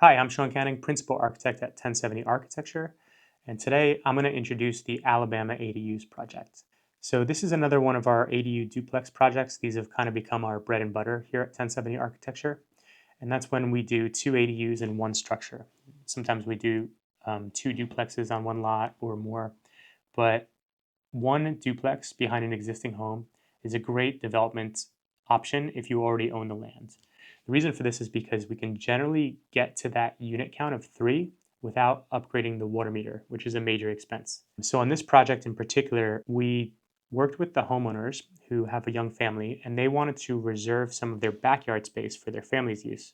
Hi, I'm Sean Canning, Principal Architect at 1070 Architecture, and today I'm going to introduce the Alabama ADUs project. So this is another one of our ADU duplex projects. These have kind of become our bread and butter here at 1070 Architecture, and that's when we do two ADUs in one structure. Sometimes we do two duplexes on one lot or more, but one duplex behind an existing home is a great development option if you already own the land. The reason for this is because we can generally get to that unit count of 3 without upgrading the water meter, which is a major expense. So on this project in particular, we worked with the homeowners who have a young family and they wanted to reserve some of their backyard space for their family's use.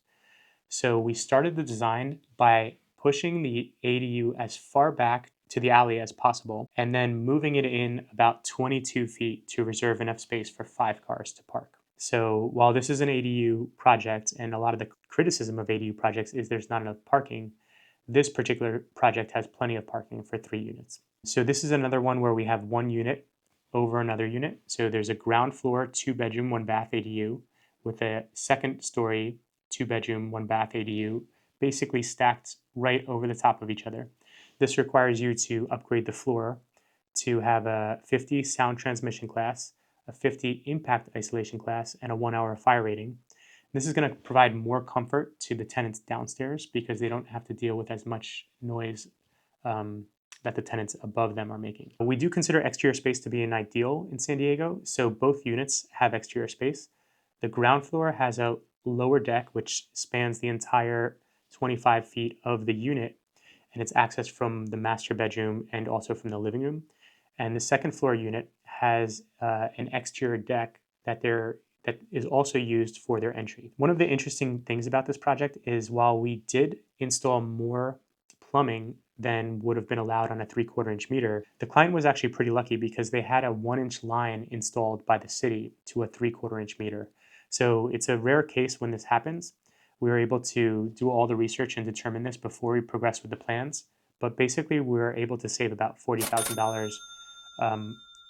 So we started the design by pushing the ADU as far back to the alley as possible and then moving it in about 22 feet to reserve enough space for 5 cars to park. So while this is an ADU project and a lot of the criticism of ADU projects is there's not enough parking, this particular project has plenty of parking for 3 units. So this is another one where we have one unit over another unit. So there's a ground floor, 2 bedroom, 1 bath ADU with a second story, 2 bedroom, 1 bath ADU, basically stacked right over the top of each other. This requires you to upgrade the floor to have a 50 sound transmission class, a 50 impact isolation class, and a 1 hour fire rating. This is going to provide more comfort to the tenants downstairs because they don't have to deal with as much noise that the tenants above them are making. We do consider exterior space to be an ideal in San Diego, so both units have exterior space. The ground floor has a lower deck which spans the entire 25 feet of the unit, and it's accessed from the master bedroom and also from the living room. And the second floor unit has an exterior deck that is also used for their entry. One of the interesting things about this project is while we did install more plumbing than would have been allowed on a 3/4 inch meter, the client was actually pretty lucky because they had a 1 inch line installed by the city to a 3/4 inch meter. So it's a rare case when this happens. We were able to do all the research and determine this before we progressed with the plans. But basically, we were able to save about $40,000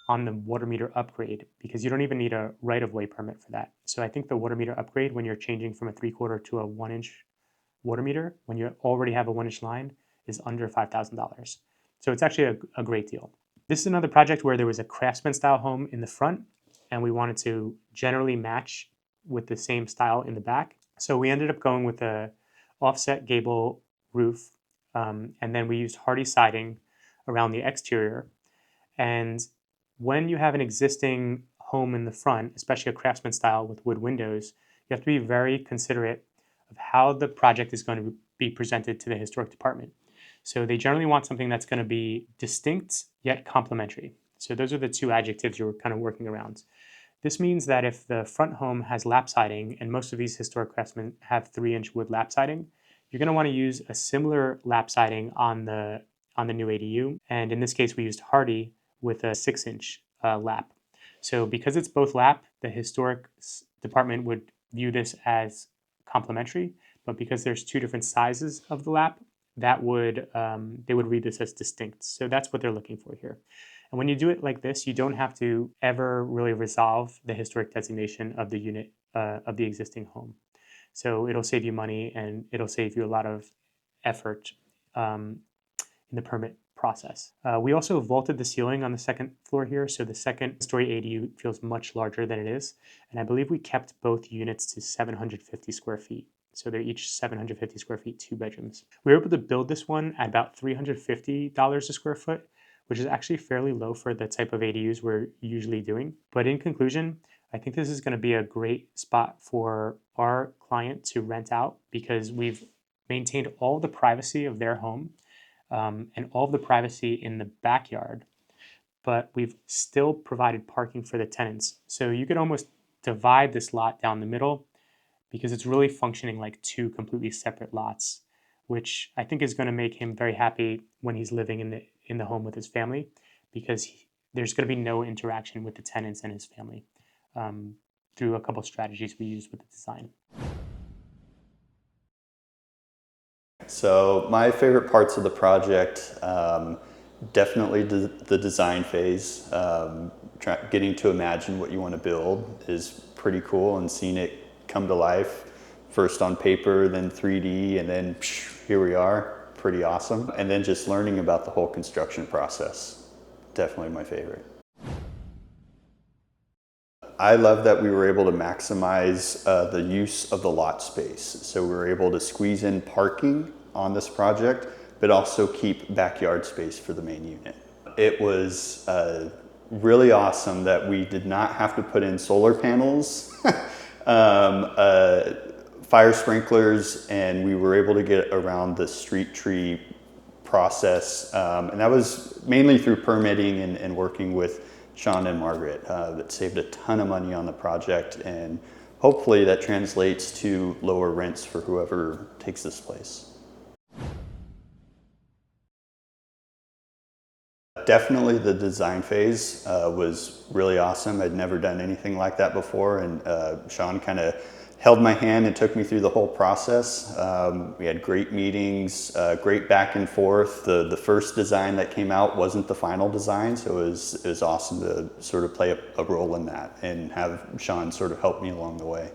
on the water meter upgrade because you don't even need a right-of-way permit for that. So I think the water meter upgrade, when you're changing from a 3/4 to a 1 inch water meter, when you already have a 1 inch line, is under $5,000. So it's actually a great deal. This is another project where there was a craftsman style home in the front, and we wanted to generally match with the same style in the back. So we ended up going with a offset gable roof, and then we used hardy siding around the exterior. And when you have an existing home in the front, especially a craftsman style with wood windows, you have to be very considerate of how the project is going to be presented to the historic department. So they generally want something that's going to be distinct yet complementary. So those are the two adjectives you're kind of working around. This means that if the front home has lap siding, and most of these historic craftsmen have 3-inch wood lap siding, you're going to want to use a similar lap siding on the new ADU. And in this case, we used hardy with a 6-inch lap. So because it's both lap, the historic department would view this as complementary, but because there's two different sizes of the lap, that would they would read this as distinct. So that's what they're looking for here. And when you do it like this, you don't have to ever really resolve the historic designation of the unit of the existing home. So it'll save you money and it'll save you a lot of effort in the permit process. We also vaulted the ceiling on the second floor here, so the second story ADU feels much larger than it is. And I believe we kept both units to 750 square feet. So they're each 750 square feet, 2 bedrooms. We were able to build this one at about $350 a square foot, which is actually fairly low for the type of ADUs we're usually doing. But in conclusion, I think this is going to be a great spot for our client to rent out because we've maintained all the privacy of their home and all of the privacy in the backyard, but we've still provided parking for the tenants. So you could almost divide this lot down the middle because it's really functioning like two completely separate lots, which I think is going to make him very happy when he's living in the home with his family because there's going to be no interaction with the tenants and his family through a couple strategies we use with the design. So my favorite parts of the project, definitely the design phase. Getting to imagine what you want to build is pretty cool, and seeing it come to life first on paper, then 3D, and then here we are. Pretty awesome. And then just learning about the whole construction process. Definitely my favorite. I love that we were able to maximize the use of the lot space. So we were able to squeeze in parking on this project, but also keep backyard space for the main unit. It was really awesome that we did not have to put in solar panels, fire sprinklers, and we were able to get around the street tree process. And that was mainly through permitting and working with Sean and Margaret. That saved a ton of money on the project, and hopefully that translates to lower rents for whoever takes this place. Definitely the design phase was really awesome. I'd never done anything like that before, and Sean kind of held my hand and took me through the whole process. We had great meetings, great back and forth. The first design that came out wasn't the final design, so it was awesome to sort of play a role in that and have Sean sort of help me along the way.